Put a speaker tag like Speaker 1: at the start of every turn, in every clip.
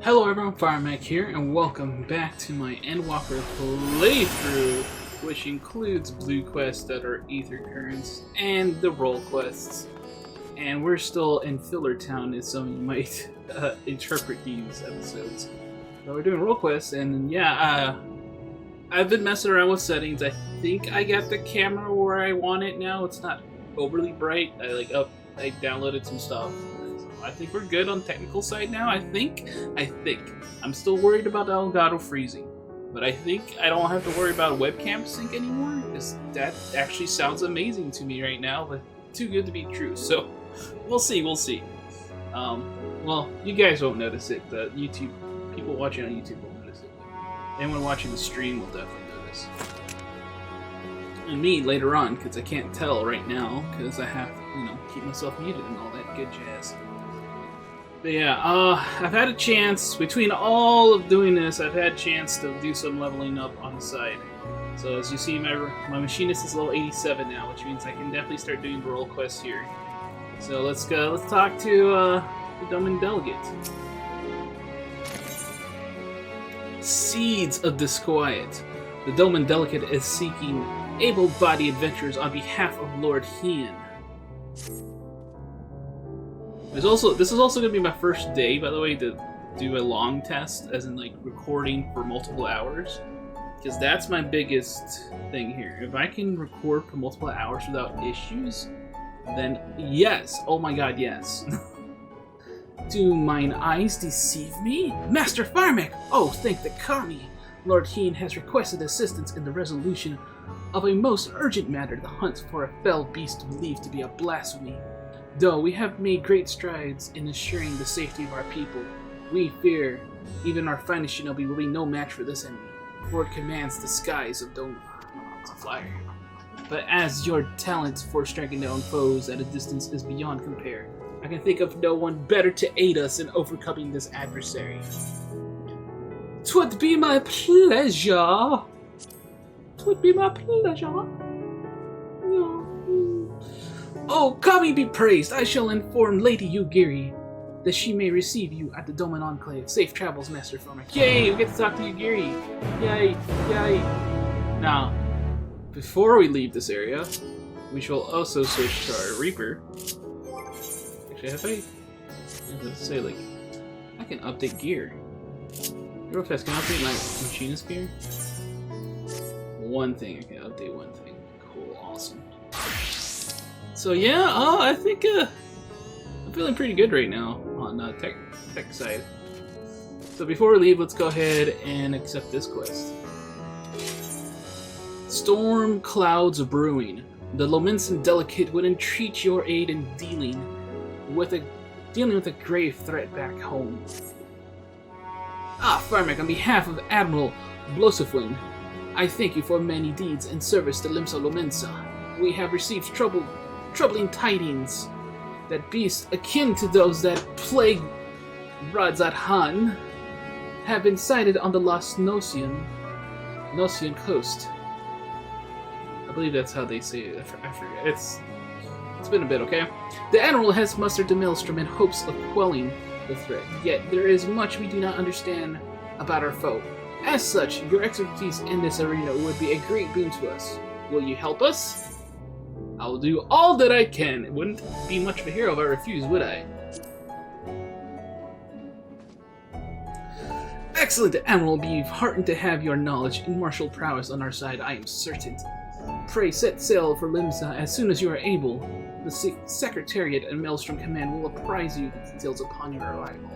Speaker 1: Hello everyone, Firemac here, and welcome back to my Endwalker playthrough, which includes blue quests that are ether currents and the role quests. And we're still in Filler Town, as some of you might interpret these episodes. So we're doing role quests, and yeah, I've been messing around with settings. I think I got the camera where I want it now. It's not overly bright. I downloaded some stuff. I think we're good on technical side now. I think. I'm still worried about Elgato freezing. But I think I don't have to worry about webcam sync anymore, because that actually sounds amazing to me right now, but too good to be true. So, we'll see. Well, you guys won't notice it. The people watching on YouTube will notice it. Anyone watching the stream will definitely notice. And me later on, because I can't tell right now, because I have to, keep myself muted and all that good jazz. But yeah, I've had a chance, between all of doing this, I've had a chance to do some leveling up on the side. So as you see, my machinist is level 87 now, which means I can definitely start doing the role quests here. So let's talk to the Domain Delegate. Seeds of Disquiet. The Domain Delegate is seeking able-bodied adventurers on behalf of Lord Hien. This is also going to be my first day, by the way, to do a long test, as in like recording for multiple hours. Because that's my biggest thing here. If I can record for multiple hours without issues, then yes. Oh my god, yes. Do mine eyes deceive me? Master Firemac! Oh, thank the Kami! Lord Hien has requested assistance in the resolution of a most urgent matter, the hunt for a fell beast believed to be a blasphemy. Though we have made great strides in ensuring the safety of our people, we fear even our finest shinobi will be no match for this enemy, for it commands the skies of Dome. It's a flyer. But as your talent for striking down foes at a distance is beyond compare, I can think of no one better to aid us in overcoming this adversary. 'Twould be my pleasure. 'Twould be my pleasure. Oh, Kami be praised! I shall inform Lady Yugiri that she may receive you at the Domain Enclave. Safe travels, Master Firemac. Yay! We get to talk to Yugiri! Yay! Yay! Now, before we leave this area, we shall also switch to our Reaper. Actually, I was say, like, I can update gear. Real fast, can I update my machinist gear? One thing, I can update one thing. Cool, awesome. So yeah, I think I'm feeling pretty good right now on tech side. So before we leave, let's go ahead and accept this quest. Storm clouds brewing. The Lominsa Delegate would entreat your aid in dealing with a grave threat back home. Firemac, on behalf of Admiral Blosifwin, I thank you for many deeds in service to Limsa Lominsa. We have received troubling tidings that beasts akin to those that plague Radzat Han have been sighted on the lost Nosian coast. I believe that's how they say it. I forget. It's been a bit, okay? The Admiral has mustered the Maelstrom in hopes of quelling the threat, yet there is much we do not understand about our foe. As such, your expertise in this arena would be a great boon to us. Will you help us? I'll do all that I can. It wouldn't be much of a hero if I refused, would I? Excellent, Admiral. Will be heartened to have your knowledge and martial prowess on our side, I am certain. Pray set sail for Limsa as soon as you are able. The Secretariat and Maelstrom Command will apprise you of the details upon your arrival.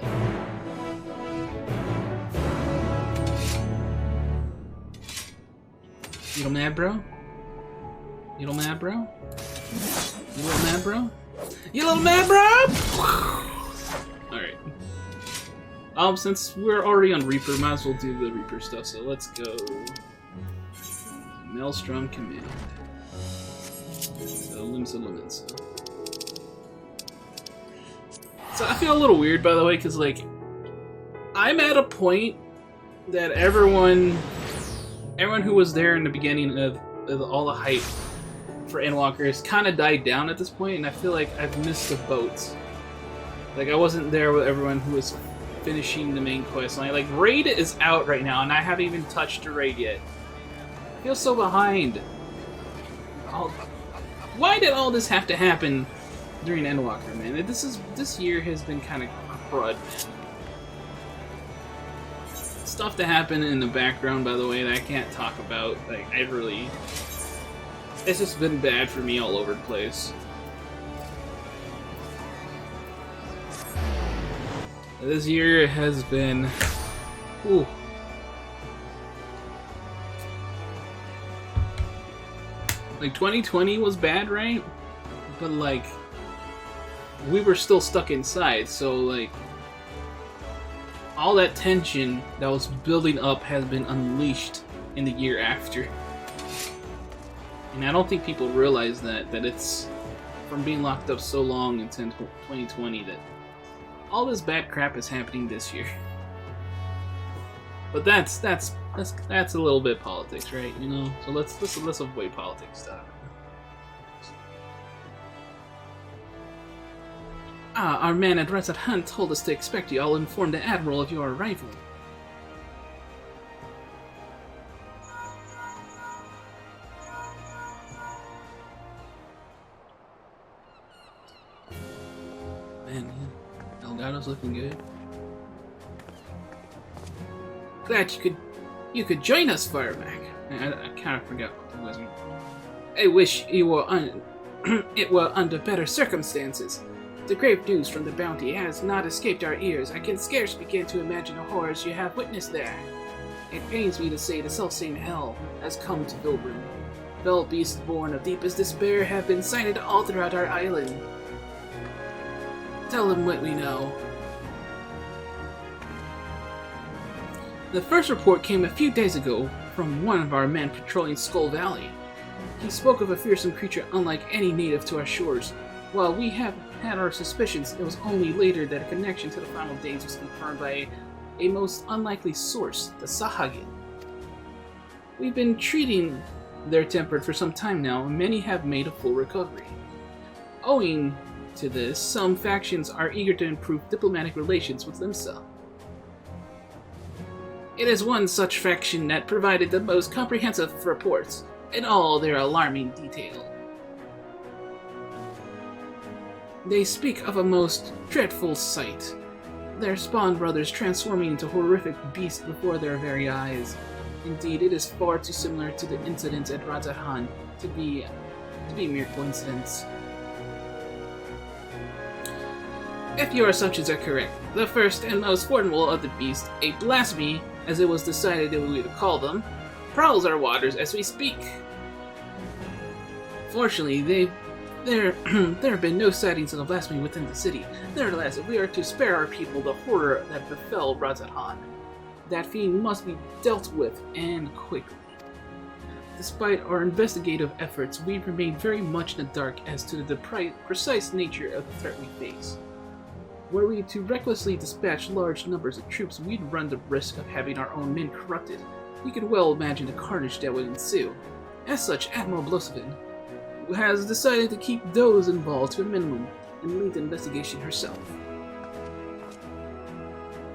Speaker 1: You little mad, bro? You little mad, bro? You little mad, bro? You little mad, bro? Alright. Since we're already on Reaper, might as well do the Reaper stuff, so let's go. Maelstrom Command. So, Limsa Lominsa. So, I feel a little weird, by the way, because, like, I'm at a point that everyone who was there in the beginning of all the hype for Endwalker has kind of died down at this point, and I feel like I've missed the boat. Like, I wasn't there with everyone who was finishing the main quest line. Like, raid is out right now, and I haven't even touched a raid yet. I feel so behind. Why did all this have to happen during Endwalker, man? This year has been kind of crud. Stuff that happened in the background, by the way, that I can't talk about. Like, it's just been bad for me all over the place. This year has been... Ooh. Like, 2020 was bad, right? But, like, we were still stuck inside, so, like, all that tension that was building up has been unleashed in the year after. And I don't think people realize that it's from being locked up so long until 2020 that all this bad crap is happening this year. But that's a little bit politics, right? You know, so let's avoid politics stuff. Our man at Red Hunt told us to expect you. I'll inform the Admiral of your arrival. Man, Elgato's looking good. Glad you could join us, Firemac. I kind of forgot what that was. I wish you were it were under better circumstances. The grave news from the bounty has not escaped our ears. I can scarce begin to imagine the horrors you have witnessed there. It pains me to say the selfsame hell has come to Vilbrin. Fell beasts born of deepest despair have been sighted all throughout our island. Tell them what we know. The first report came a few days ago from one of our men patrolling Skull Valley. He spoke of a fearsome creature unlike any native to our shores. While we have had our suspicions, it was only later that a connection to the final days was confirmed by a most unlikely source, the Sahagin. We've been treating their tempered for some time now, and many have made a full recovery. Owing to this, some factions are eager to improve diplomatic relations with Limsa. It is one such faction that provided the most comprehensive reports, in all their alarming detail. They speak of a most dreadful sight, their spawn brothers transforming into horrific beasts before their very eyes. Indeed, it is far too similar to the incident at Razahan to be mere coincidence. If your assumptions are correct, the first and most formidable of the beasts, a blasphemy, as it was decided that we would call them, prowls our waters as we speak. Fortunately, there have been no sightings of the blasphemy within the city. Nevertheless, if we are to spare our people the horror that befell Razahan, that fiend must be dealt with, and quickly. Despite our investigative efforts, we remain very much in the dark as to the precise nature of the threat we face. Were we to recklessly dispatch large numbers of troops, we'd run the risk of having our own men corrupted. We could well imagine the carnage that would ensue. As such, Admiral Blosovin has decided to keep those involved to a minimum and lead the investigation herself.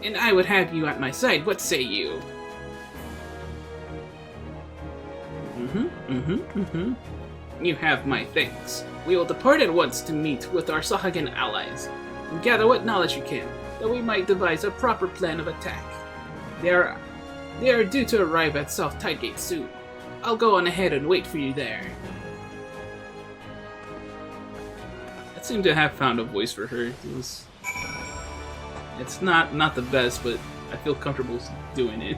Speaker 1: And I would have you at my side, what say you? You have my thanks. We will depart at once to meet with our Sahagin allies, and gather what knowledge you can, that we might devise a proper plan of attack. They are due to arrive at South Tidegate soon. I'll go on ahead and wait for you there. I seem to have found a voice for her. It's not the best, but I feel comfortable doing it.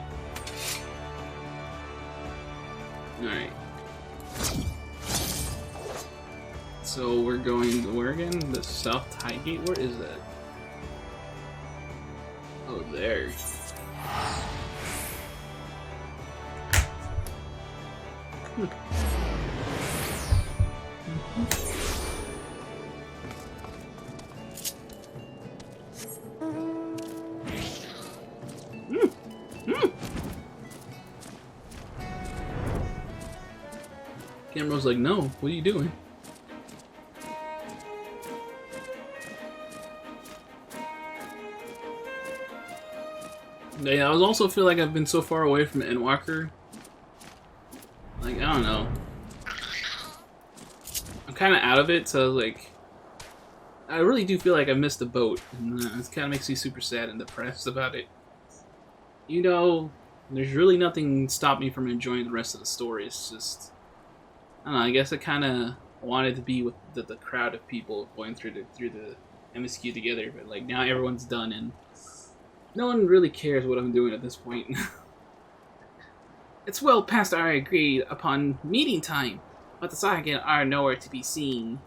Speaker 1: Alright. So we're going to where again? The South Tidegate? Where is that? Oh, there. Camera's like, no, what are you doing? Yeah, I also feel like I've been so far away from Endwalker. Like, I don't know. I'm kind of out of it, so like, I really do feel like I missed the boat, and it kind of makes me super sad and depressed about it. You know, there's really nothing stopped me from enjoying the rest of the story. It's just, I don't know. I guess I kind of wanted to be with the crowd of people going through the MSQ together, but like now everyone's done, and no one really cares what I'm doing at this point. It's well past our agreed upon meeting time, but the Saiyan are nowhere to be seen.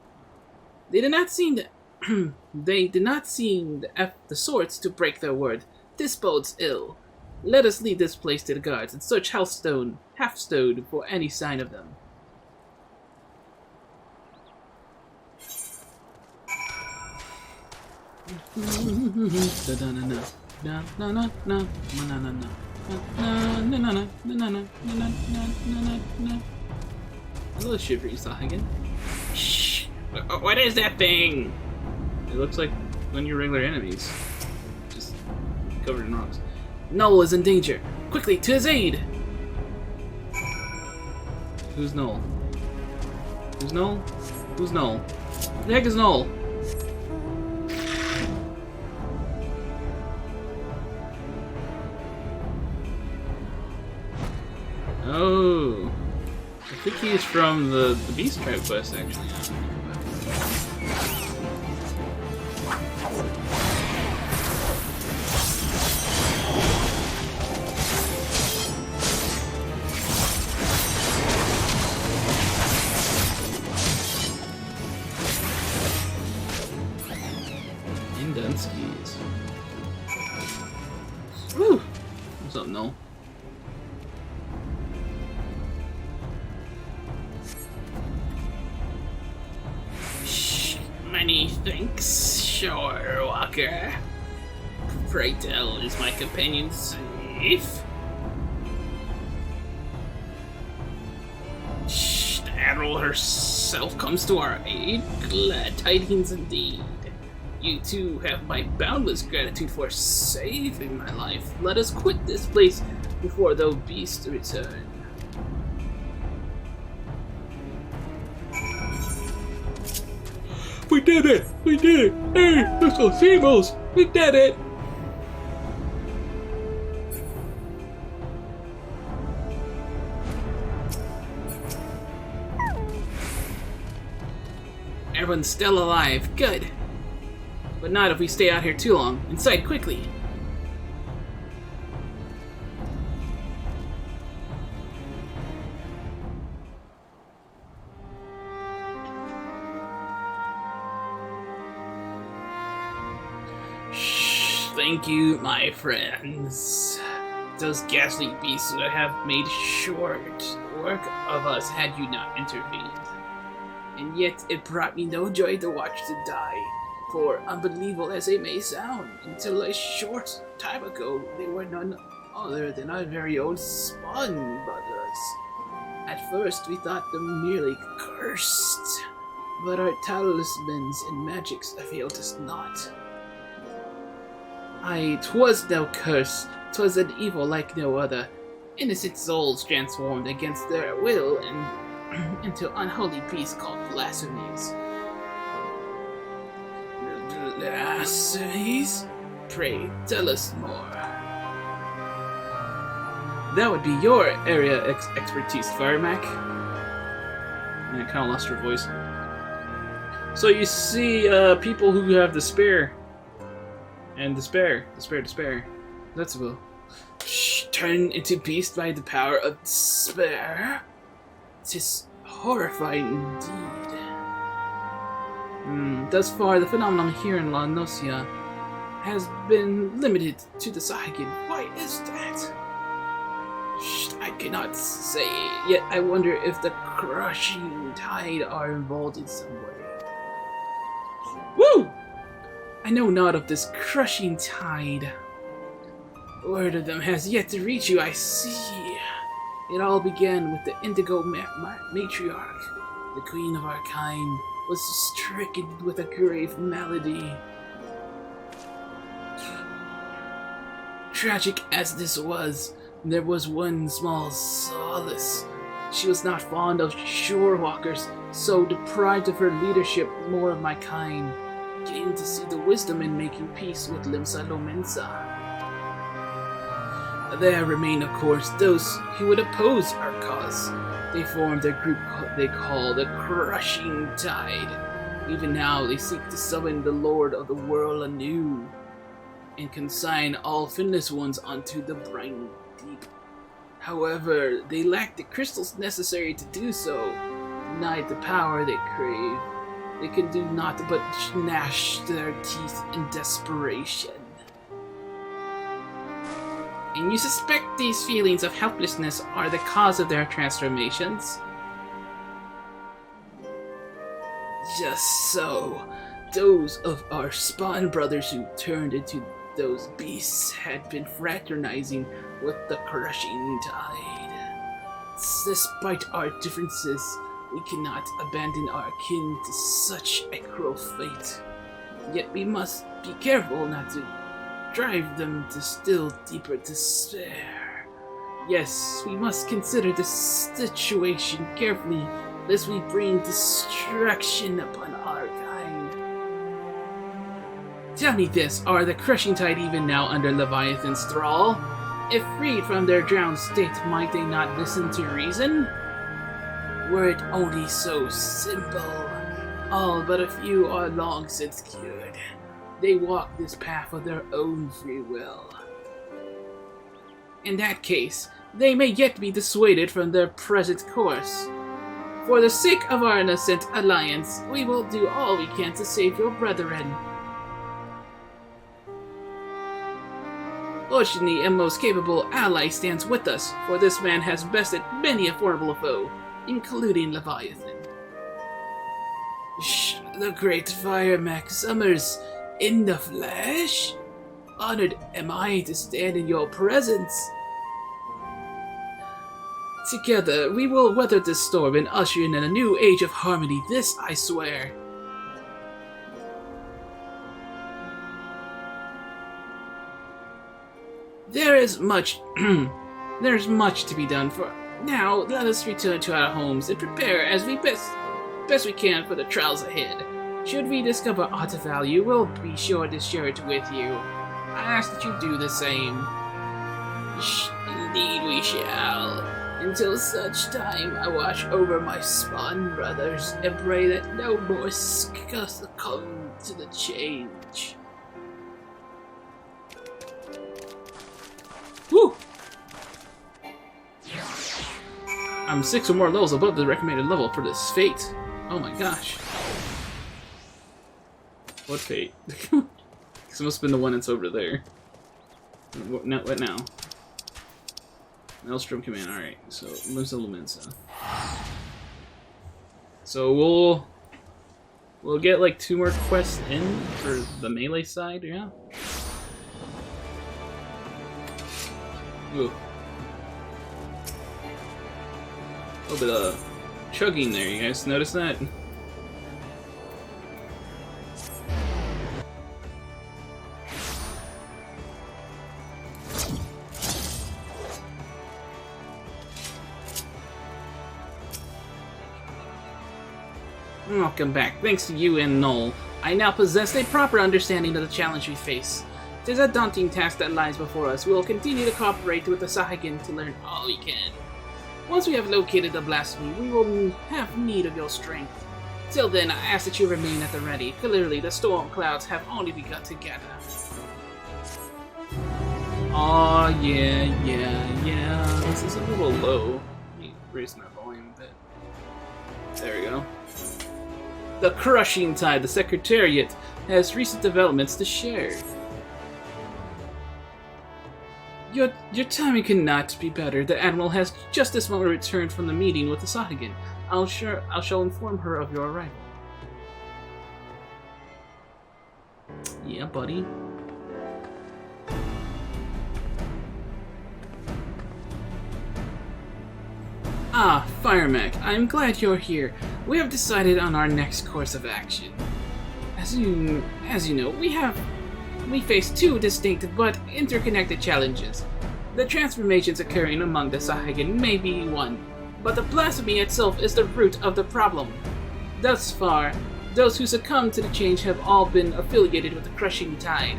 Speaker 1: They did not seem to, they did not seem the sorts to break their word. This bodes ill. Let us lead this place to the guards and search Halfstone for any sign of them. Hello, shivering Saiyan. Shh! What is that thing? It looks like one of your regular enemies, just covered in rocks. Noel is in danger. Quickly, to his aid! Who's Noel? Who's Noel? Who's Noel? Who the heck is Noel? Oh, I think he's from the Beast Tribe quest, actually. Indunskies. Woo! What's up, Noel? Many thanks, sure, Walker. Pray tell, is my companion safe? Shh, the Admiral herself comes to our aid. Glad tidings indeed. You two have my boundless gratitude for saving my life. Let us quit this place before those beasts return. We did it! We did it! Hey, let's go Seamos! We did it! Everyone's still alive. Good. But not if we stay out here too long. Inside, quickly! Thank you, my friends. Those ghastly beasts would have made short work of us had you not intervened. And yet it brought me no joy to watch them die. For, unbelievable as they may sound, until a short time ago, they were none other than our very own spawn brothers. At first, we thought them merely cursed, but our talismans and magics availed us not. Aye, 'twas no curse, 'twas an evil like no other. Innocent souls transformed against their will and into unholy beasts called blasphemies. Blasphemies? Pray, tell us more. That would be your area expertise, Firemac. And I kind of lost her voice. So you see people who have despair. And despair. That's will. Turn into beast by the power of despair. 'Tis horrifying indeed. Thus far, the phenomenon here in La Nocia has been limited to the Saiyan. Why is that? I cannot say, yet I wonder if the crushing tide are involved in some way. Woo! I know not of this crushing tide. Word of them has yet to reach you, I see. It all began with the Indigo Matriarch. The queen of our kind was stricken with a grave malady. Tragic as this was, there was one small solace. She was not fond of shore walkers, so deprived of her leadership, more of my kind came to see the wisdom in making peace with Limsa Lominsa. There remain, of course, those who would oppose our cause. They formed a group they call the Crushing Tide. Even now, they seek to summon the Lord of the World anew and consign all finless ones onto the briny deep. However, they lack the crystals necessary to do so. Denied the power they crave, they can do naught but gnash their teeth in desperation. And you suspect these feelings of helplessness are the cause of their transformations? Just so. Those of our spawn brothers who turned into those beasts had been fraternizing with the Crushing Tide. Despite our differences, we cannot abandon our kin to such a cruel fate. Yet we must be careful not to drive them to still deeper despair. Yes, we must consider the situation carefully, lest we bring destruction upon our kind. Tell me this, are the Crushing Tide even now under Leviathan's thrall? If freed from their drowned state, might they not listen to reason? Were it only so simple. All but a few are long since cured. They walk this path of their own free will. In that case, they may yet be dissuaded from their present course. For the sake of our innocent alliance, we will do all we can to save your brethren. Fortunately, a most capable ally stands with us, for this man has bested many a formidable foe, including Leviathan. The great Firemac Summers, in the flesh? Honored am I to stand in your presence. Together, we will weather this storm and usher in a new age of harmony, this I swear. There's much to be done for now. Let us return to our homes and prepare as we best we can for the trials ahead. Should we discover aught of value, we'll be sure to share it with you. I ask that you do the same. Indeed we shall. Until such time, I watch over my spawn brothers and pray that no more succumb to the change. Woo! I'm 6 or more levels above the recommended level for this fate. Oh my gosh. What fate? This must have been the one that's over there. What now? Maelstrom Command, alright. So, Limsa Lominsa. So we'll get like 2 more quests in for the melee side, yeah? Ooh. A little bit of chugging there, you guys notice that? Welcome back. Thanks to you and Noel, I now possess a proper understanding of the challenge we face. It is a daunting task that lies before us. We will continue to cooperate with the Sahagin to learn all we can. Once we have located the blasphemy, we will have need of your strength. Till then, I ask that you remain at the ready. Clearly, the storm clouds have only begun to gather. Aw, yeah. This is a little low. Let me raise my volume a bit. There we go. The Crushing Tide, the Secretariat, has recent developments to share. Your timing cannot be better. The Admiral has just this moment returned from the meeting with the Sahagin. I shall inform her of your arrival. Yeah, buddy. Ah, Firemac, I'm glad you're here. We have decided on our next course of action. As you know, we
Speaker 2: we face two distinct but interconnected challenges. The transformations occurring among the Sahagin may be one, but the blasphemy itself is the root of the problem. Thus far, those who succumb to the change have all been affiliated with the Crushing Tide,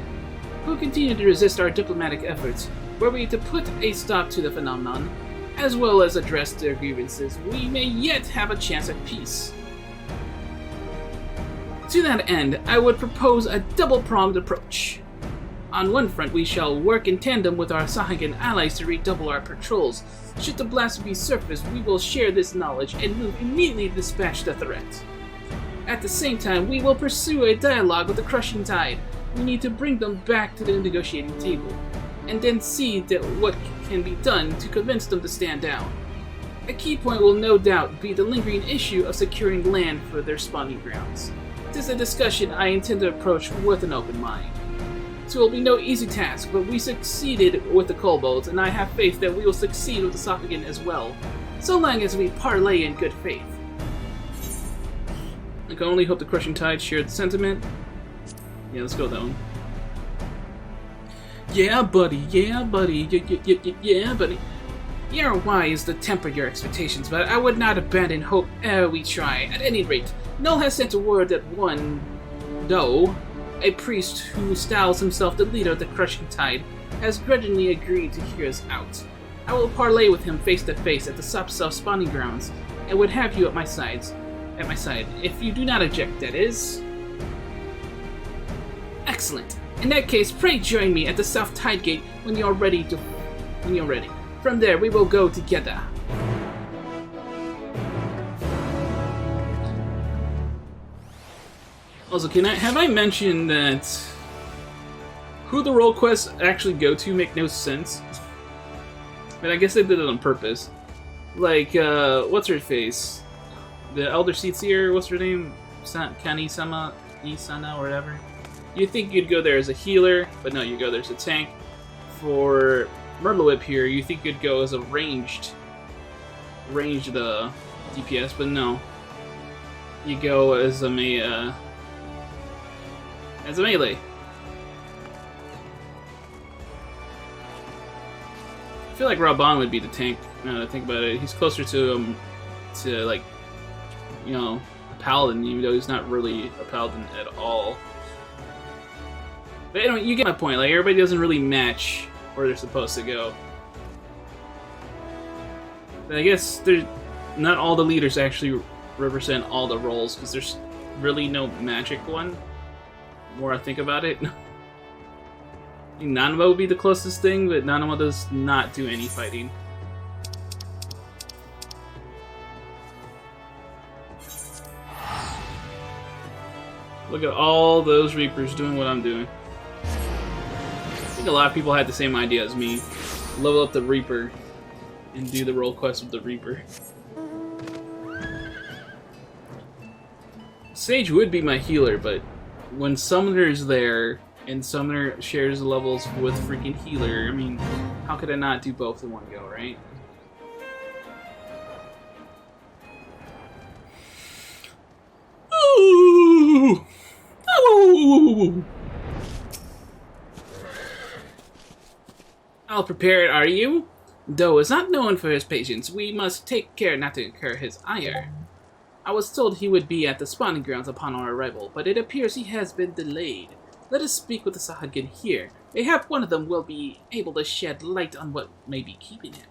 Speaker 2: who continue to resist our diplomatic efforts, were we to put a stop to the phenomenon, as well as address their grievances, we may yet have a chance at peace. To that end, I would propose a double-pronged approach. On one front, we shall work in tandem with our Sahagin allies to redouble our patrols. Should the blasphemy surface, we will share this knowledge and move immediately to dispatch the threat. At the same time, we will pursue a dialogue with the Crushing Tide. We need to bring them back to the negotiating table, and then see what can be done to convince them to stand down. A key point will no doubt be the lingering issue of securing land for their spawning grounds. It is a discussion I intend to approach with an open mind. It will be no easy task, but we succeeded with the kobolds, and I have faith that we will succeed with the Sahagin as well, so long as we parlay in good faith. I can only hope the Crushing Tide shared the sentiment. Yeah, let's go that one. Yeah, buddy. Yeah, buddy. Yeah, buddy. You're wise to temper your expectations, but I would not abandon hope ere we try. At any rate, Null has sent a word that one, Doe, a priest who styles himself the leader of the Crushing Tide, has grudgingly agreed to hear us out. I will parlay with him face to face at the Sopself spawning grounds, and would have you at my side, if you do not object, that is. Excellent. In that case, pray join me at the South Tide Gate when you're ready. From there, we will go together. Also, have I mentioned that who the role quests actually go to make no sense? I mean, I guess they did it on purpose. Like, what's her face? The Elder Seatsier, what's her name? Kani-sama, Isana, or whatever. You'd think you'd go there as a healer, but no, you go there as a tank. For Myrtlewhip here, you think you'd go as a ranged DPS, but no. You go as a melee. I feel like Raban would be the tank, now that I think about it. He's closer to like, you know, a paladin, even though he's not really a paladin at all. But anyway, you get my point. Like, everybody doesn't really match where they're supposed to go. But I guess not all the leaders actually represent all the roles, because there's really no magic one. The more I think about it. I think Nanama would be the closest thing, but Nanama does not do any fighting. Look at all those Reapers doing what I'm doing. I think a lot of people had the same idea as me. Level up the Reaper and do the role quest with the Reaper. Sage would be my healer, but when Summoner is there and Summoner shares levels with freaking healer, I mean, how could I not do both in one go, right? Ooh! Ooh! All prepared, are you? Doe is not known for his patience. We must take care not to incur his ire. I was told he would be at the spawning grounds upon our arrival, but it appears he has been delayed. Let us speak with the Sahagin here. Mayhap one of them will be able to shed light on what may be keeping him.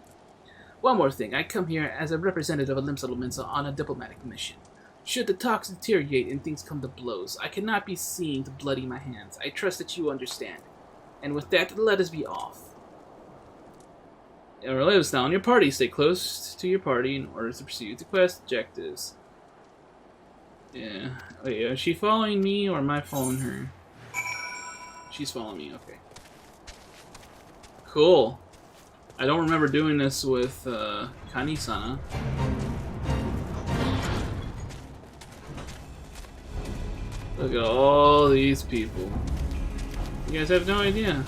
Speaker 2: One more thing, I come here as a representative of Limsa Lominsa on a diplomatic mission. Should the talks deteriorate and things come to blows, I cannot be seen to bloody my hands. I trust that you understand. And with that, let us be off. Your relatives now in your party. Stay close to your party in order to pursue the quest objectives. Yeah. Wait, is she following me or am I following her? She's following me, okay. Cool. I don't remember doing this with Kani-sana. Look at all these people. You guys have no idea.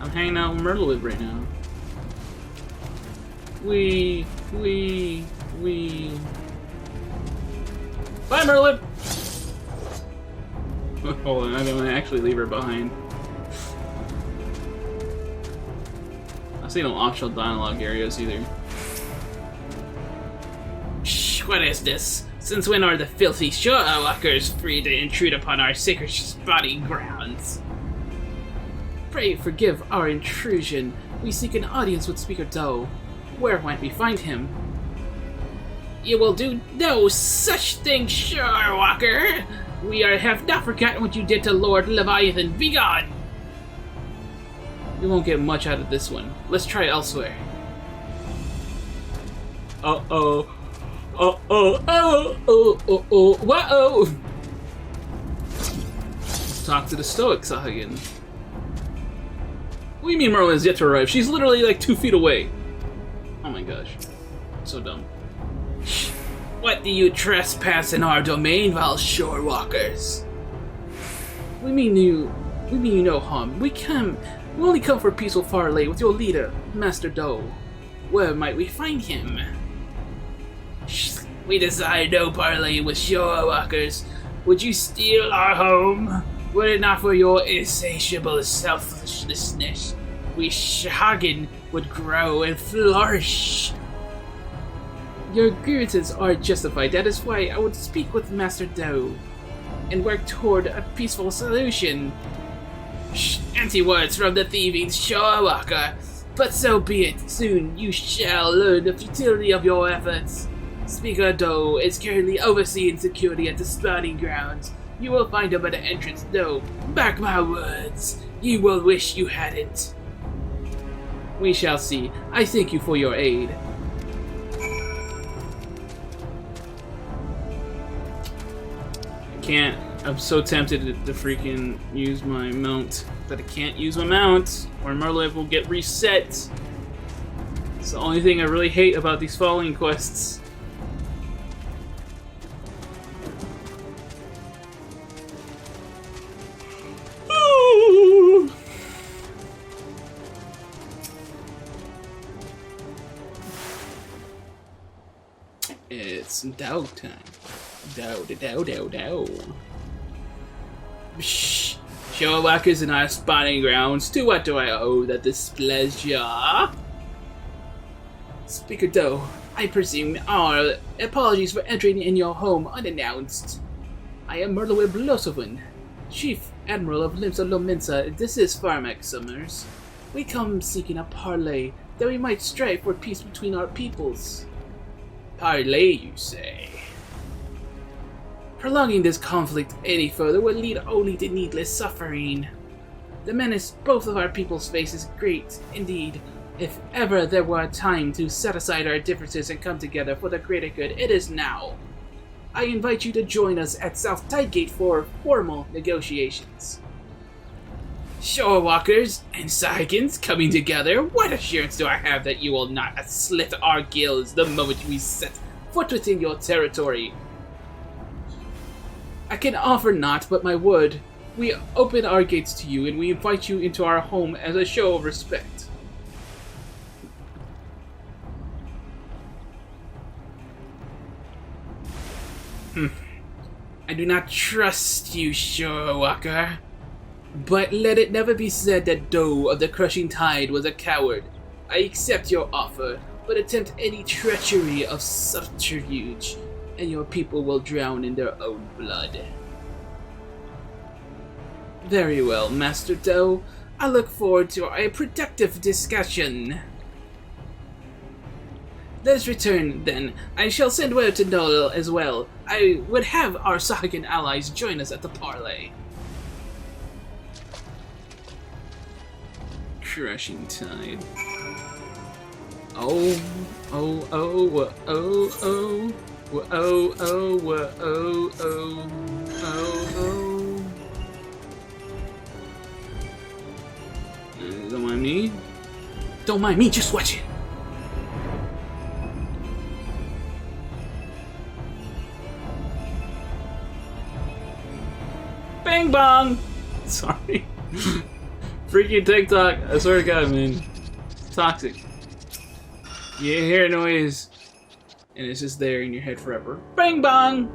Speaker 2: I'm hanging out with Myrtlewhip right now. Wee. Bye, Myrtlewhip! Hold on, I don't want to actually leave her behind.
Speaker 1: see no optional dialogue areas either.
Speaker 2: Shh, what is this? Since when are the filthy Yoshi-Walkers free to intrude upon our sacred spotting grounds? Pray forgive our intrusion. We seek an audience with Speaker Do. Where might we find him? You will do no such thing, Yoshi-Walker! Have not forgotten what you did to Lord Leviathan. Be gone!
Speaker 1: We won't get much out of this one. Let's try elsewhere. Uh-oh. Whoa! Talk to the Stoics again. What do you mean Merlin's yet to arrive? She's literally like 2 feet away. Oh my gosh. So dumb.
Speaker 2: What do you trespass in our domain, while Shorewalkers?
Speaker 1: We mean you no harm. We only come for a peaceful parley with your leader, Master Do. Where might we find him?
Speaker 2: We desire no parley with Shorewalkers. Would you steal our home? Were it not for your insatiable selfishness, we Shagan would grow and flourish.
Speaker 1: Your grievances are justified. That is why I would speak with Master Do and work toward a peaceful solution.
Speaker 2: Empty words from the thieving Shorewalker, but so be it. Soon you shall learn the futility of your efforts. Speaker Do is currently overseeing security at the spawning grounds. You will find him at the entrance, though. Mark my words, you will wish you hadn't.
Speaker 1: We shall see. I thank you for your aid. Can't. I'm so tempted to freaking use my mount that I can't use my mount, or Merlin will get reset. It's the only thing I really hate about these following quests. Ooh. It's dog time. Dow.
Speaker 2: Shh. Shorewalkers in our spawning grounds. To what do I owe that displeasure? Speaker Do, I presume our apologies for entering in your home unannounced.
Speaker 1: I am Merlin Blossovan, Chief Admiral of Limsa Lominsa. This is Firemac Summers. We come seeking a parley that we might strive for peace between our peoples.
Speaker 2: Parley, you say?
Speaker 1: Prolonging this conflict any further will lead only to needless suffering. The menace both of our peoples face is great, indeed. If ever there were a time to set aside our differences and come together for the greater good, it is now. I invite you to join us at South Tidegate for formal negotiations.
Speaker 2: Shorewalkers and Sahagins coming together? What assurance do I have that you will not slit our gills the moment we set foot within your territory?
Speaker 1: I can offer not but my word. We open our gates to you and we invite you into our home as a show of respect.
Speaker 2: I do not trust you, Shorewalker. But let it never be said that Do of the Crushing Tide was a coward. I accept your offer, but attempt any treachery of subterfuge, and your people will drown in their own blood.
Speaker 1: Very well, Master Do. I look forward to a productive discussion.
Speaker 2: Let us return, then. I shall send word to Noel as well. I would have our Sahagan allies join us at the parley.
Speaker 1: Crushing Tide. Don't mind me.
Speaker 2: Don't mind me, just watch it.
Speaker 1: Bang bong! Sorry. Freaking TikTok. I swear to God, man. It's toxic. You hear a noise, and it's just there in your head forever. Bang bong!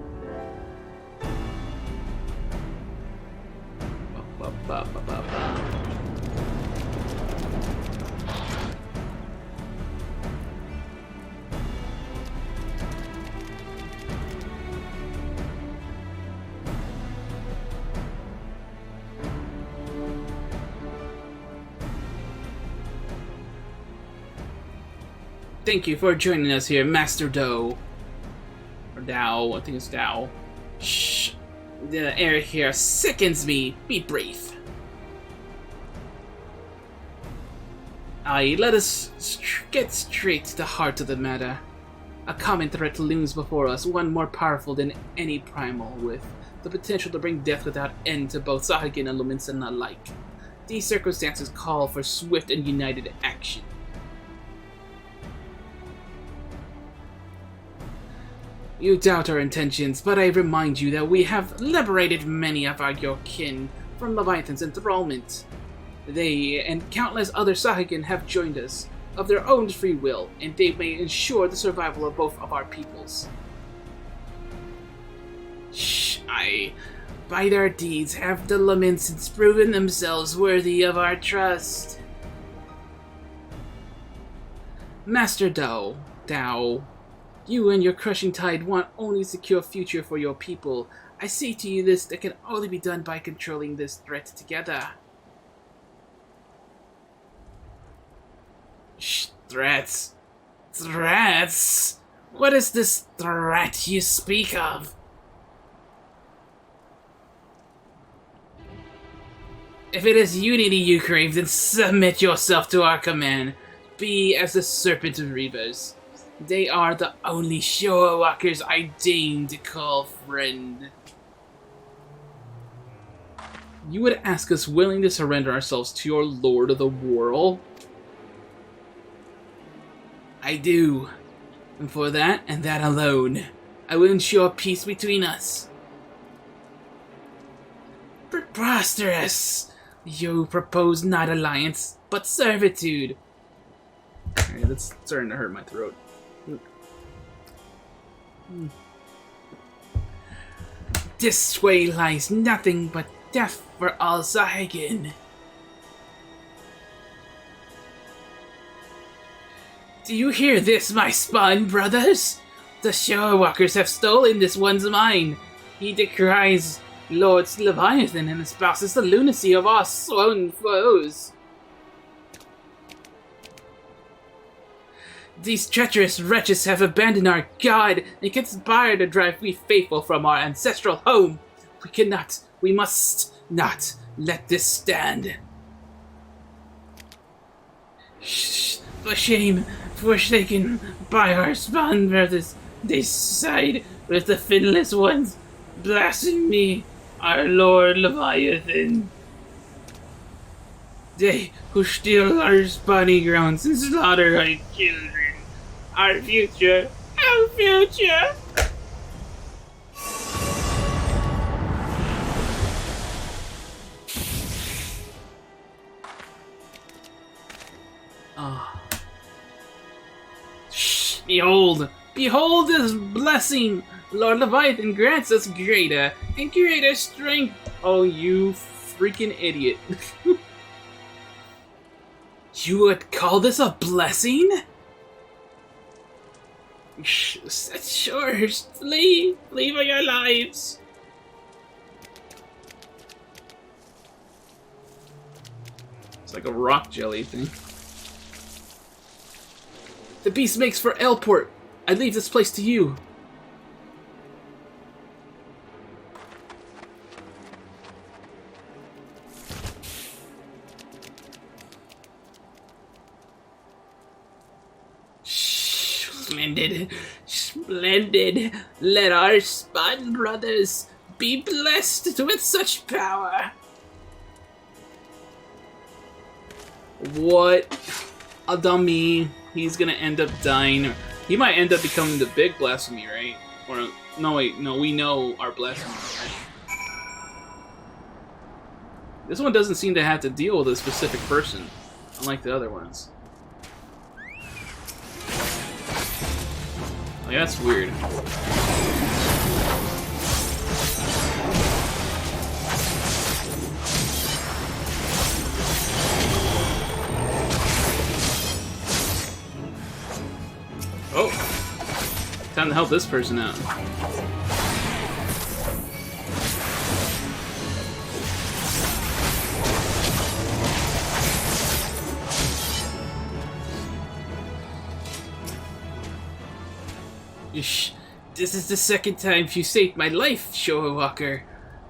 Speaker 2: Thank you for joining us here, Master Doe. Or Dow, I think it's Dow. Shh. The air here sickens me. Be brief. Aye, let us get straight to the heart of the matter. A common threat looms before us, one more powerful than any primal, with the potential to bring death without end to both Sahagin and Lominsa alike. These circumstances call for swift and united action. You doubt our intentions, but I remind you that we have liberated many of your kin from Leviathan's enthrallment. They and countless other Sahagin have joined us of their own free will, and they may ensure the survival of both of our peoples. By their deeds have the Lominsans proven themselves worthy of our trust. Master Dow, you and your crushing tide want only a secure future for your people. I say to you this that can only be done by controlling this threat together. Threats? Threats? What is this threat you speak of? If it is unity you crave, then submit yourself to our command. Be as the serpent of reavers. They are the only shore walkers I deign to call friend. You would ask us willing to surrender ourselves to your Lord of the Whirl? I do. And for that, and that alone, I will ensure peace between us. Preposterous! You propose not alliance, but servitude. Alright, that's starting to hurt my throat. This way lies nothing but death for all Sahagin. Do you hear this, my spawn brothers? The Shorewalkers have stolen this one's mind. He decries Lord Leviathan and espouses the lunacy of our sworn foes. These treacherous wretches have abandoned our god and conspired to drive we faithful from our ancestral home. We must not let this stand. Shh, for shame, forsaken by our spawn brothers, they side with the finless ones, blasphemy our Lord Leviathan. They who steal our spawning grounds and slaughter our children. Our future. Our future. Shh, behold this blessing. Lord Leviathan grants us greater and greater strength. Oh, you freaking idiot. You would call this a blessing? Sure, flee for your lives. It's like a rock jelly thing. The beast makes for Elport. I leave this place to you. Splendid, splendid. Let our spawn brothers be blessed with such power. What a dummy. He's gonna end up dying. He might end up becoming the big blasphemy, right? Or, no wait, no, we know our blasphemy, right? This one doesn't seem to have to deal with a specific person, unlike the other ones. Like, that's weird. Oh! Time to help this person out. Shh. This is the second time you saved my life, Shorewalker.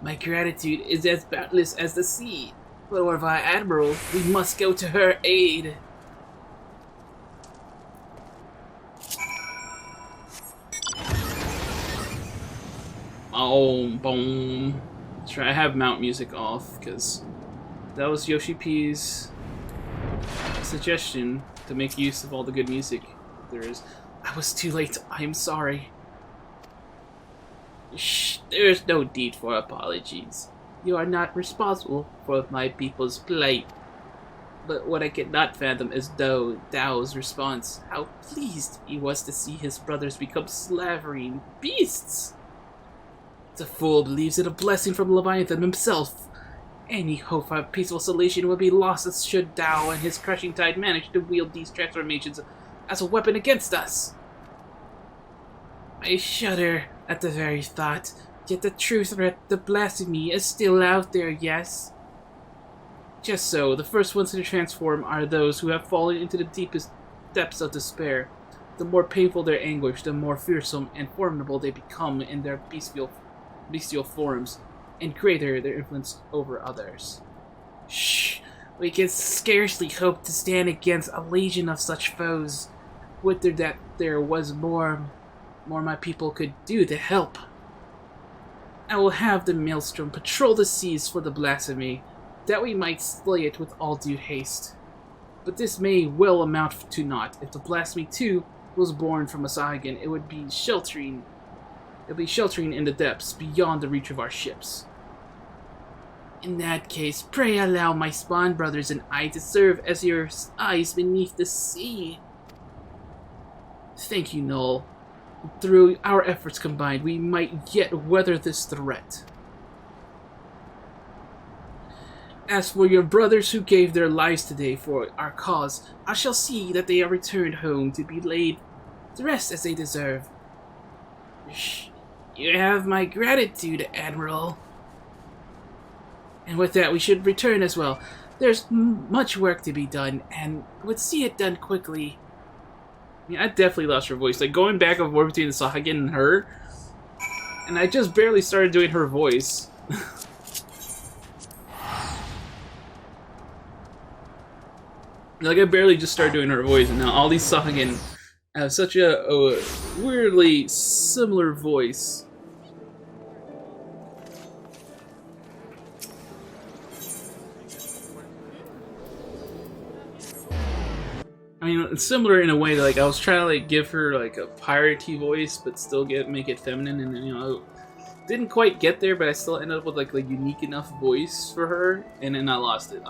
Speaker 2: My gratitude is as boundless as the sea. But of our admiral, we must go to her aid.
Speaker 1: Oh, boom. Try I have mount music off because that was Yoshi-P's suggestion to make use of all the good music there is.
Speaker 2: I was too late. I am sorry. Shh, there is no need for apologies. You are not responsible for my people's plight. But what I cannot fathom is Dao's response. How pleased he was to see his brothers become slavering beasts. The fool believes it a blessing from Leviathan himself. Any hope of peaceful solution would be lost as should Dao and his crushing tide manage to wield these transformations as a weapon against us. I shudder at the very thought, yet the true threat, the blasphemy, is still out there, yes? Just so, the first ones to transform are those who have fallen into the deepest depths of despair. The more painful their anguish, the more fearsome and formidable they become in their bestial forms, and greater their influence over others. Shh! We can scarcely hope to stand against a legion of such foes. Would that there was more my people could do to help. I will have the Maelstrom patrol the seas for the blasphemy, that we might slay it with all due haste. But this may well amount to naught. If the blasphemy too was born from a Sahuagin, it would be sheltering in the depths beyond the reach of our ships. In that case, pray allow my spawn brothers and I to serve as your eyes beneath the sea. Thank you, Noel. Through our efforts combined, we might yet weather this threat. As for your brothers who gave their lives today for our cause, I shall see that they are returned home to be laid to rest as they deserve. Shh. You have my gratitude, Admiral. And with that, we should return as well. There's much work to be done, and would see it done quickly.
Speaker 1: Yeah, I definitely lost her voice. Like, going back and forth between the Sahuagin and her, and I just barely started doing her voice. Like, I barely just started doing her voice, and now all these Sahuagin have such a weirdly similar voice. I mean, it's similar in a way that, like, I was trying to, like, give her, like, a piratey voice, but still make it feminine, and, you know, didn't quite get there, but I still ended up with, like, a unique enough voice for her, and then I lost it.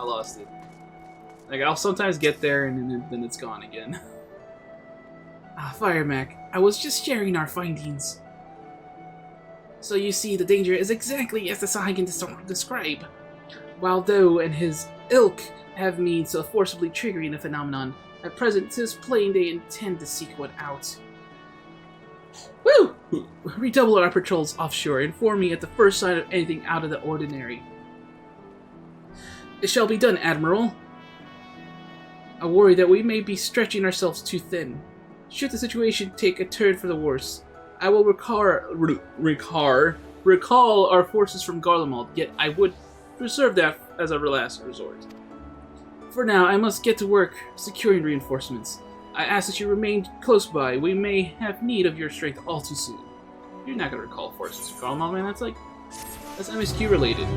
Speaker 1: Like, I'll sometimes get there, and then it's gone again.
Speaker 2: Firemac, I was just sharing our findings. So you see, the danger is exactly as the Sahuagin describe. While Dao and his ilk have means of forcibly triggering the phenomenon, at present, 'tis plain they intend to seek one out. Woo! Redouble our patrols offshore, inform me at the first sign of anything out of the ordinary. It shall be done, Admiral. I worry that we may be stretching ourselves too thin. Should the situation take a turn for the worse, I will recall our forces from Garlemald, yet I would reserve that as a last resort. For now, I must get to work securing reinforcements. I ask that you remain close by. We may have need of your strength all too soon.
Speaker 1: You're not gonna recall forces from Garlemald, man. That's MSQ related.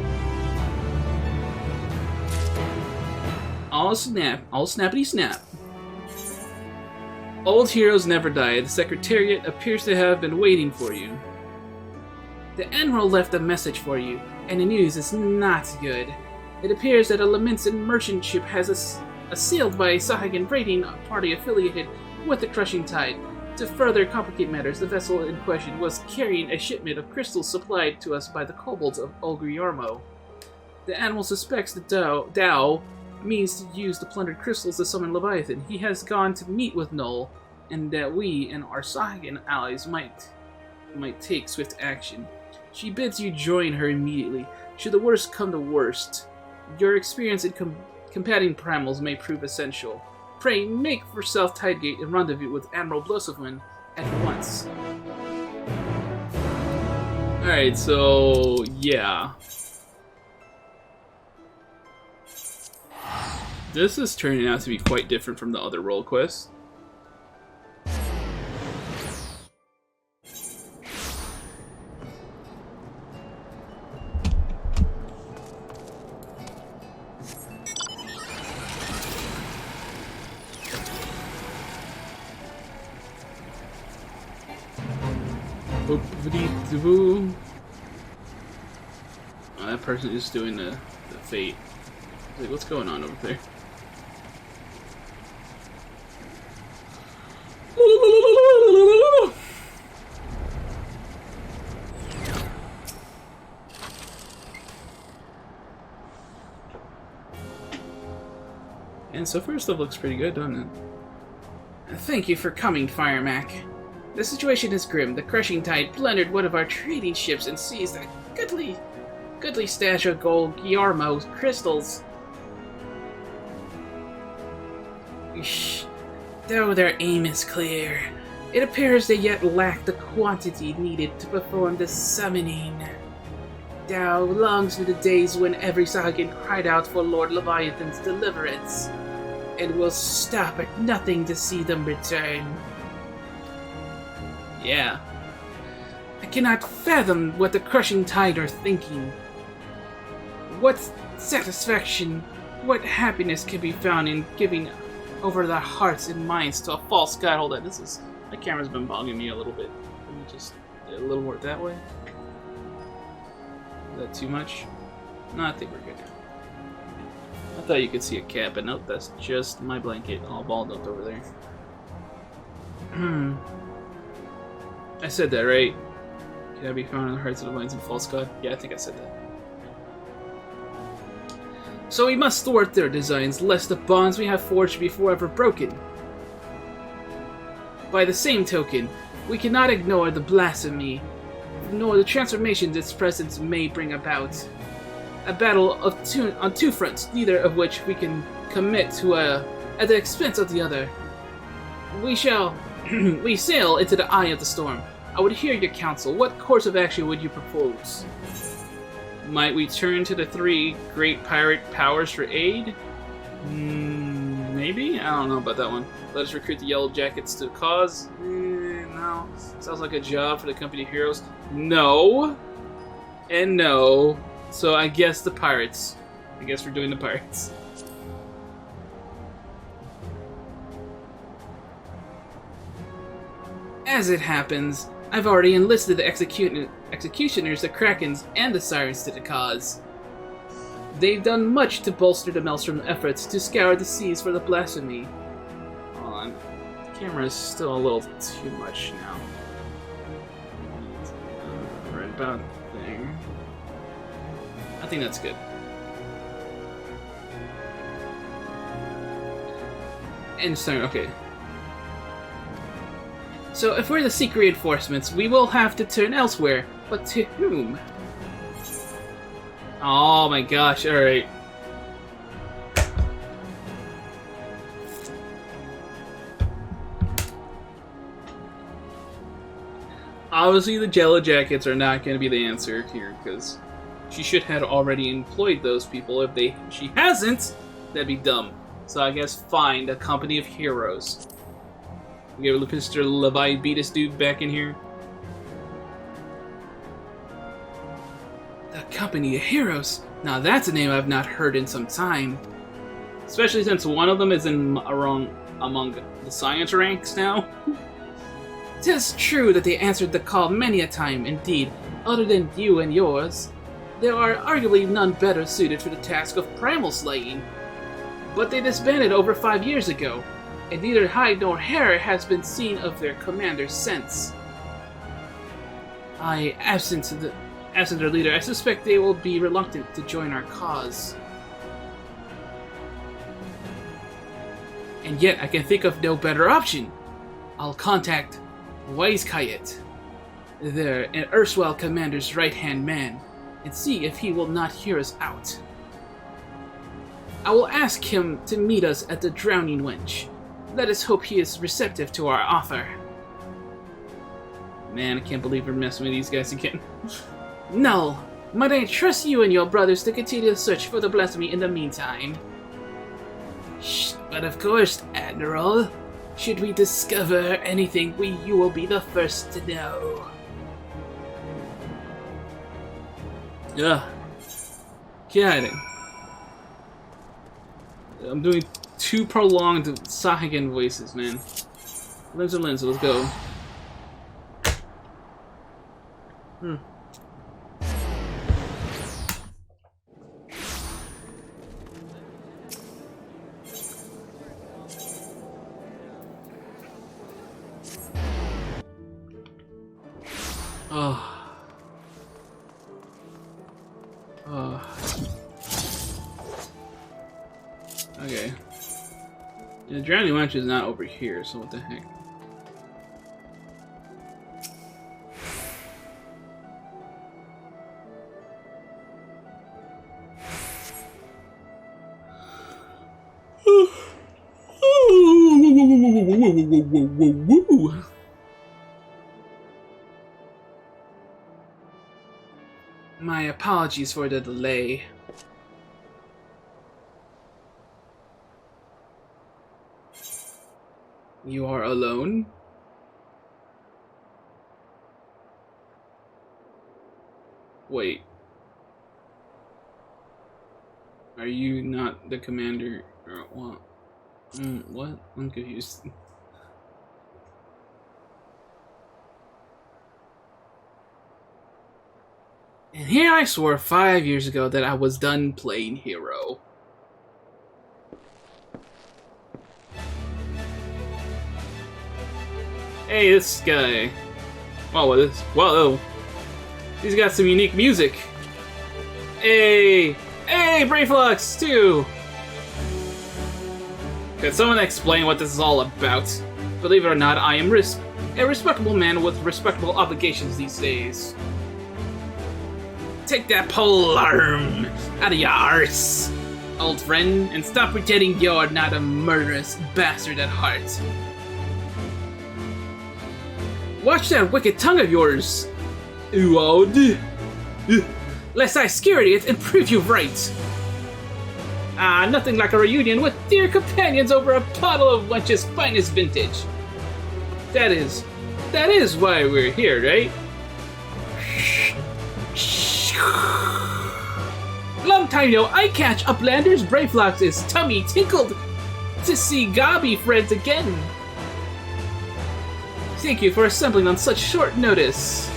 Speaker 2: All snappity snap. Old heroes never die. The Secretariat appears to have been waiting for you. The Admiral left a message for you, and the news is not good. It appears that a Lominsa merchant ship has assailed by a Sahuagin raiding party affiliated with the Crushing Tide. To further complicate matters, the vessel in question was carrying a shipment of crystals supplied to us by the kobolds of Olgriormo. The Admiral suspects that Dao means to use the plundered crystals to summon Leviathan. He has gone to meet with Null, and that we and our Sahuagin allies might take swift action. She bids you join her immediately. Should the worst come to worst, your experience in combating primals may prove essential. Pray make for South Tidegate and rendezvous with Admiral Blossomon at once.
Speaker 1: Alright, so yeah. This is turning out to be quite different from the other role quests. Oh, that person is doing the fate. Like, what's going on over there? And so far stuff looks pretty good, doesn't it?
Speaker 2: Thank you for coming, Firemac. The situation is grim. The crushing tide plundered one of our trading ships and seized a goodly stash of gold Guillermo crystals. Though their aim is clear, it appears they yet lack the quantity needed to perform the summoning. Tao longs for the days when every Sahuagin cried out for Lord Leviathan's deliverance, and will stop at nothing to see them return.
Speaker 1: Yeah.
Speaker 2: I cannot fathom what the crushing tide are thinking. What satisfaction, what happiness can be found in giving over their hearts and minds to a false god? Hold on, my camera's been bogging me a little bit. Let me just do a little more that way. Is that too much? No, I think we're good now. I thought you could see a cat, but nope, that's just my blanket all balled up over there. I said that, right? Can I be found in the hearts of the minds of false god? Yeah, I think I said that. So we must thwart their designs, lest the bonds we have forged be forever broken. By the same token, we cannot ignore the blasphemy, nor the transformations its presence may bring about. A battle on two fronts, neither of which we can commit to at the expense of the other. We sail into the eye of the storm. I would hear your counsel. What course of action would you propose? Might we turn to the three great pirate powers for aid? Maybe? I don't know about that one. Let us recruit the Yellow Jackets to the cause? No. Sounds like a job for the company of heroes. No. And no. So I guess the pirates. I guess we're doing the pirates. As it happens, I've already enlisted the executioners, the Krakens, and the Sirens to the cause. They've done much to bolster the Maelstrom efforts to scour the seas for the blasphemy. Hold on. The camera is still a little too much now. Right about there. I think that's good. And so, okay. So if we're the secret reinforcements, we will have to turn elsewhere. But to whom? Oh my gosh, alright. Obviously the Jello Jackets are not going to be the answer here, because she should have already employed those people. If she hasn't, that'd be dumb. So I guess find a company of heroes. We get Mr. Levi Beatus dude back in here. The Company of Heroes. Now that's a name I've not heard in some time. Especially since one of them is among the science ranks now. 'Tis true that they answered the call many a time. Indeed, other than you and yours, there are arguably none better suited for the task of primal slaying. But they disbanded over 5 years ago, and neither hide nor hair has been seen of their commander since. Absent their leader, I suspect they will be reluctant to join our cause. And yet, I can think of no better option. I'll contact Wisekayet, their erstwhile commander's right-hand man, and see if he will not hear us out. I will ask him to meet us at the Drowning Wench. Let us hope he is receptive to our offer. Man, I can't believe we're messing with these guys again. No, might I trust you and your brothers to continue the search for the blasphemy in the meantime? Shh, but of course, Admiral. Should we discover anything, you will be the first to know.
Speaker 1: Yeah. Kidding. I'm doing too prolonged Sahagan voices, man. Limsa Lominsa, let's go. Okay. The drowning wench is not over here, so what the heck?
Speaker 2: My apologies for the delay.
Speaker 1: You are alone? Wait. Are you not the commander? Or what? What? I'm confused.
Speaker 2: And here I swore 5 years ago that I was done playing hero.
Speaker 1: Hey, this guy. Oh, what is? Whoa! He's got some unique music. Hey, Brayflux too. Can someone explain what this is all about?
Speaker 2: Believe it or not, I am a respectable man with respectable obligations these days. Take that polearm out of your arse, old friend, and stop pretending you're not a murderous bastard at heart. Watch that wicked tongue of yours, Uod, lest I scare it and prove you right. Nothing like a reunion with dear companions over a bottle of Wench's finest vintage. That is why we're here, right? Long time no I catch Uplander's Brayflox's tummy tinkled to see Gabi friends again. Thank you for assembling on such short notice.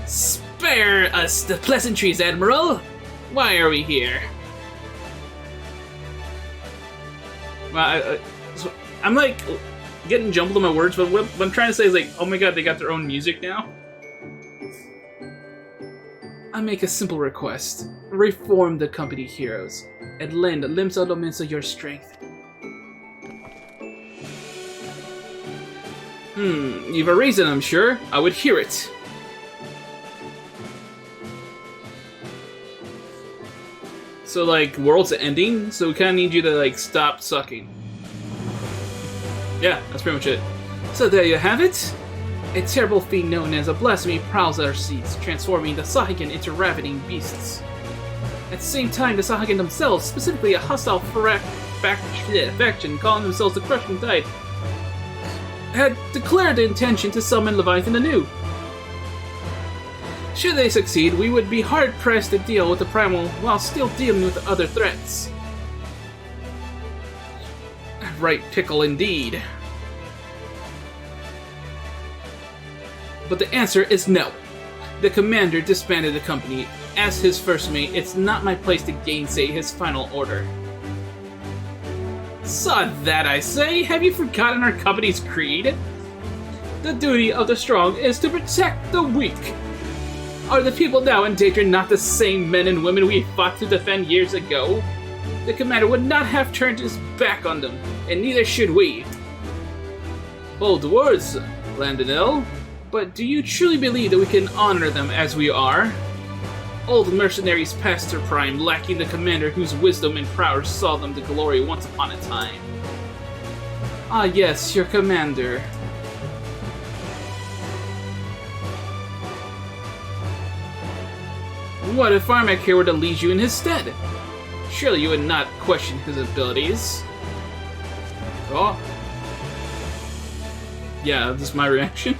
Speaker 2: Spare us the pleasantries, Admiral. Why are we here?
Speaker 1: Well, I'm like getting jumbled in my words, but what I'm trying to say is like, oh my god, they got their own music now.
Speaker 2: I make a simple request. Reform the company heroes, and lend Limsa Lominsa your strength.
Speaker 1: You've a reason, I'm sure. I would hear it. So, like, world's ending, so we kind of need you to, like, stop sucking. Yeah, that's pretty much it.
Speaker 2: So there you have it. A terrible fiend known as a blasphemy prowls our seas, transforming the Sahagan into ravening beasts. At the same time, the Sahagan themselves, specifically a hostile faction calling themselves the Crushing Tide, had declared the intention to summon Leviathan anew. Should they succeed, we would be hard-pressed to deal with the Primal while still dealing with other threats.
Speaker 1: Right pickle indeed.
Speaker 2: But the answer is no. The commander disbanded the company. As his first mate, it's not my place to gainsay his final order.
Speaker 1: Sod that, I say! Have you forgotten our company's creed?
Speaker 2: The duty of the strong is to protect the weak. Are the people now in danger not the same men and women we fought to defend years ago? The commander would not have turned his back on them, and neither should we.
Speaker 1: Bold words, Landonell.
Speaker 2: But do you truly believe that we can honor them as we are? Old mercenaries past their prime, lacking the commander whose wisdom and prowess saw them to glory once upon a time. Ah yes, your commander. What if Firemac here were to lead you in his stead? Surely you would not question his abilities. Oh. Yeah, that's my reaction.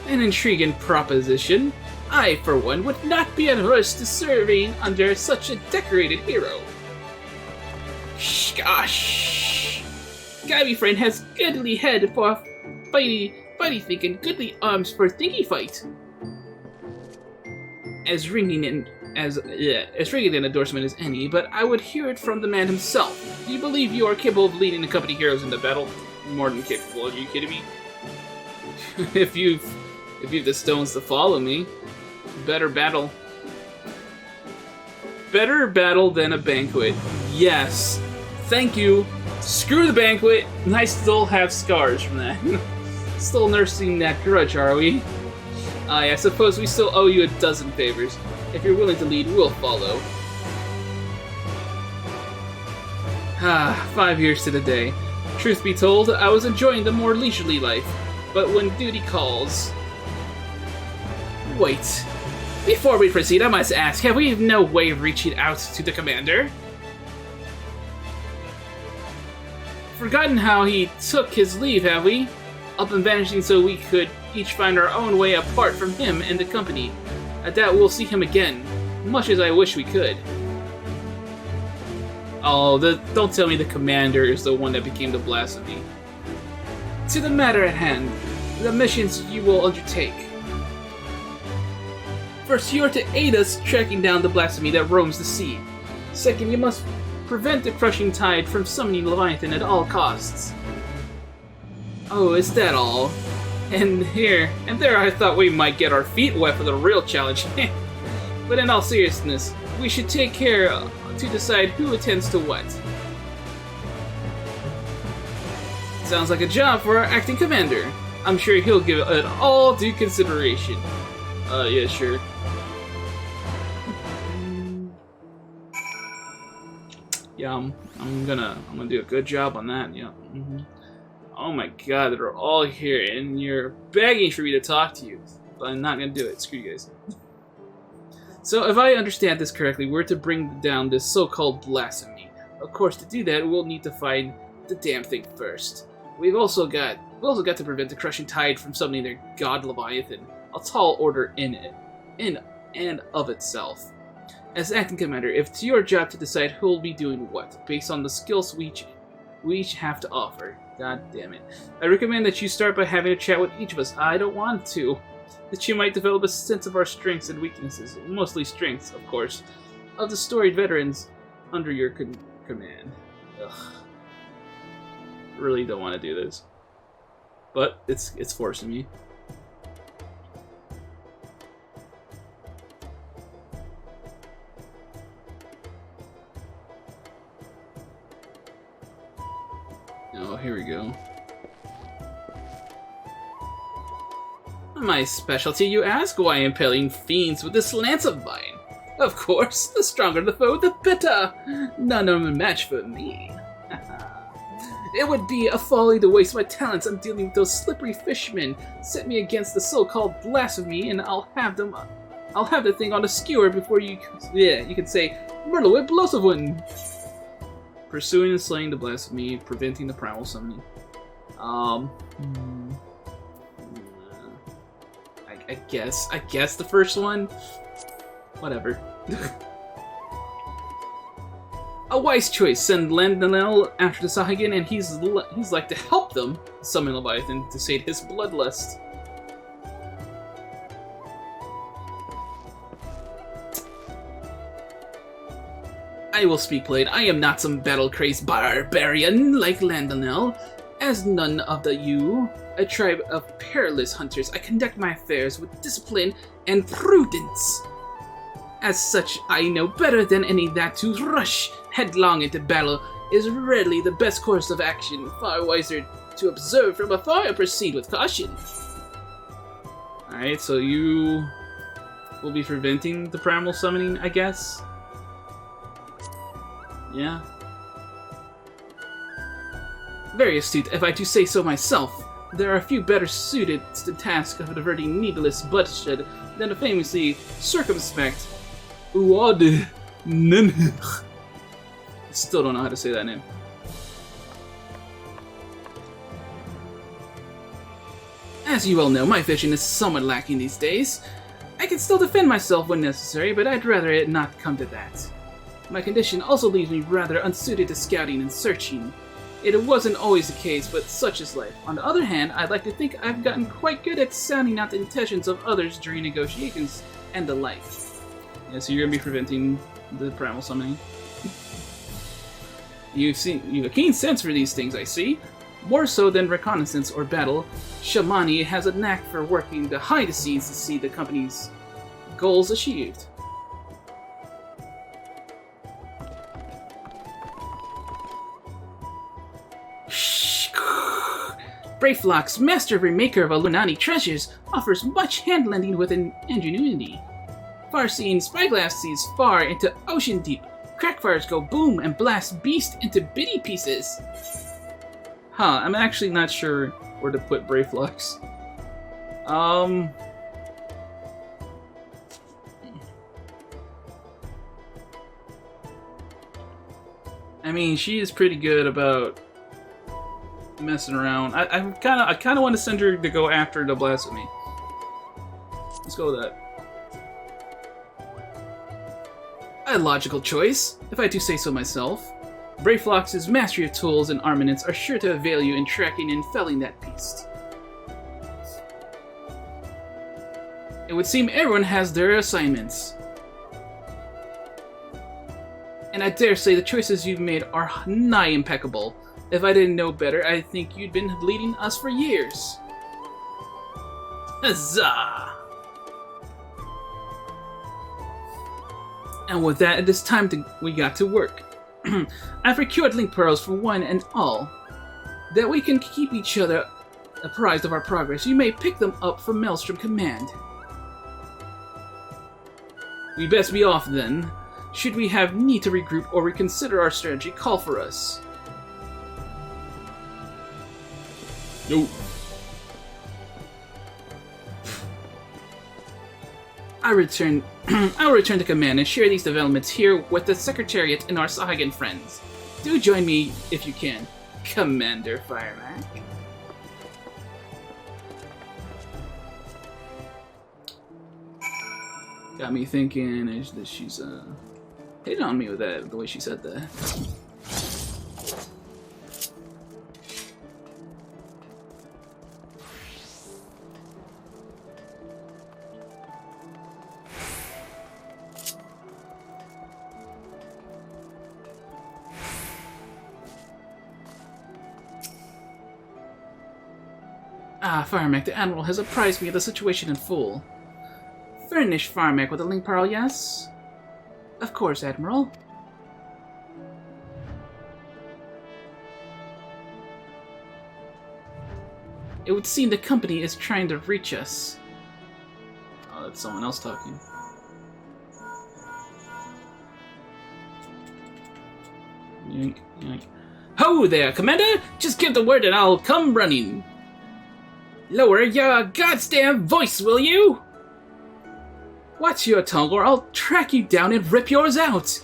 Speaker 2: An intriguing proposition. I, for one, would not be averse to serving under such a decorated hero. Gosh. Gabby friend has goodly head for fighty think and goodly arms for thinky fight. As ringing an endorsement as any, but I would hear it from the man himself. Do you believe you are capable of leading the company heroes into battle? More than capable, are you kidding me? if you've the stones to follow me, better battle than a banquet. Yes. Thank you. Screw the banquet. And I still have scars from that. Still nursing that grudge, are we? I suppose we still owe you a dozen favors. If you're willing to lead, we'll follow. 5 years to the day. Truth be told, I was enjoying the more leisurely life, but when duty calls... Wait. Before we proceed, I must ask, have we no way of reaching out to the commander? Forgotten how he took his leave, have we? Up and vanishing so we could each find our own way apart from him and the company. I doubt we'll see him again, much as I wish we could. Oh, don't tell me the commander is the one that became the blasphemy. To the matter at hand, the missions you will undertake. First, you are to aid us tracking down the blasphemy that roams the sea. Second, you must prevent the crushing tide from summoning Leviathan at all costs. Oh, is that all? And there I thought we might get our feet wet for the real challenge. But in all seriousness, we should take care to decide who attends to what. Sounds like a job for our acting commander. I'm sure he'll give it all due consideration. Yeah, sure. Yeah, I'm gonna do a good job on that. Yeah. Oh my god, they're all here, and you're begging for me to talk to you. But I'm not gonna do it. Screw you guys. So, if I understand this correctly, we're to bring down this so-called blasphemy. Of course, to do that, we'll need to find the damn thing first. We've also got to prevent the crushing tide from summoning their god Leviathan, a tall order in and of itself. As acting commander, it's your job to decide who'll be doing what, based on the skills we each have to offer. God damn it. I recommend that you start by having a chat with each of us. I don't want to. That you might develop a sense of our strengths and weaknesses, mostly strengths, of course, of the storied veterans under your command. Ugh. Really don't want to do this. But it's forcing me. Oh, here we go. My specialty, you ask? Why, impaling fiends with this lance of mine. Of course, the stronger the foe, the better. None of a match for me. It would be a folly to waste my talents on dealing with those slippery fishmen. Set me against the so-called blasphemy, and I'll have the thing on a skewer before you can say, Merlowit Blosovin. Pursuing and slaying the blasphemy, preventing the primal summoning. I guess the first one. Whatever. A wise choice. Send Landonel after the Sahuagin, and he's like to help them summon Leviathan to sate his bloodlust. I will speak plain. I am not some battle-crazed barbarian like Landonel. As none of you, a tribe of perilous hunters, I conduct my affairs with discipline and prudence. As such, I know better than any that to rush headlong into battle is rarely the best course of action. Far wiser to observe from afar and proceed with caution. Alright, so you will be preventing the primal summoning, I guess? Yeah. Very astute, if I do say so myself. There are few better suited to the task of averting needless bloodshed than the famously circumspect
Speaker 1: Uad Ninch. Still don't know how to say that name.
Speaker 2: As you all know, my vision is somewhat lacking these days. I can still defend myself when necessary, but I'd rather it not come to that. My condition also leaves me rather unsuited to scouting and searching. It wasn't always the case, but such is life. On the other hand, I'd like to think I've gotten quite good at sounding out the intentions of others during negotiations and the like.
Speaker 1: Yeah, so you're gonna be preventing the primal summoning.
Speaker 2: You have a keen sense for these things, I see. More so than reconnaissance or battle, Shamani has a knack for working behind the scenes to see the company's goals achieved. Brayflock's master remaker of Illuminati treasures offers much hand-lending with an ingenuity. Far-seeing spyglass sees far into ocean deep. Crackfires go boom and blast beast into bitty pieces.
Speaker 1: Huh, I'm actually not sure where to put Brayflux. I mean, she is pretty good about messing around. I kind of want to send her to go after the blasphemy. Let's go with that.
Speaker 2: A logical choice, if I do say so myself. Brayflox's mastery of tools and armaments are sure to avail you in tracking and felling that beast. It would seem everyone has their assignments. And I dare say the choices you've made are nigh impeccable. If I didn't know better, I think you'd been leading us for years. Huzzah! And with that, it is time we got to work. I've procured link pearls for one and all. That we can keep each other apprised of our progress, you may pick them up from Maelstrom Command. We best be off then. Should we have need to regroup or reconsider our strategy, call for us.
Speaker 1: No.
Speaker 2: I'll return to command and share these developments here with the Secretariat and our Sahagan friends. Do join me if you can, Commander Firemac.
Speaker 1: Got me thinking is that she's hitting on me with that, the way she said that.
Speaker 2: Ah, Firemac, the Admiral has apprised me of the situation in full. Furnish Firemac with a link pearl, yes? Of course, Admiral. It would seem the company is trying to reach us.
Speaker 1: Oh, that's someone else talking. Yoink, yoink.
Speaker 2: Ho there, Commander! Just give the word and I'll come running. Lower your goddamn voice, will you? Watch your tongue or I'll track you down and rip yours out.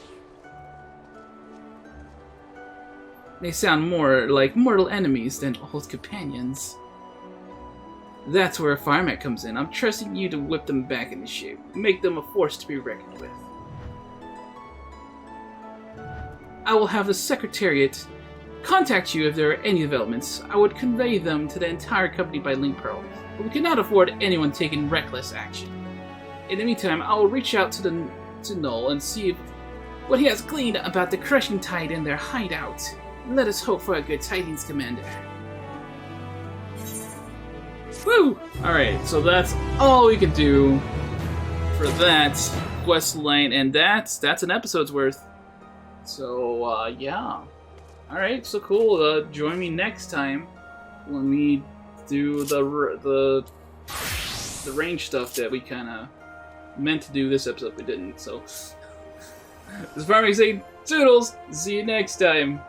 Speaker 2: They sound more like mortal enemies than old companions. That's where Firemac comes in. I'm trusting you to whip them back into shape. Make them a force to be reckoned with. I will have the Secretariat contact you if there are any developments. I would convey them to the entire company by link pearl, but we cannot afford anyone taking reckless action. In the meantime, I will reach out to Null and see what he has gleaned about the crushing tide in their hideout. Let us hope for a good tidings, Commander.
Speaker 1: Woo! Alright, so that's all we can do for that quest line, and that's an episode's worth. So, yeah. Alright, so cool. Join me next time when we do the range stuff that we kind of meant to do this episode, we didn't. So, this is Firemac saying, toodles! See you next time!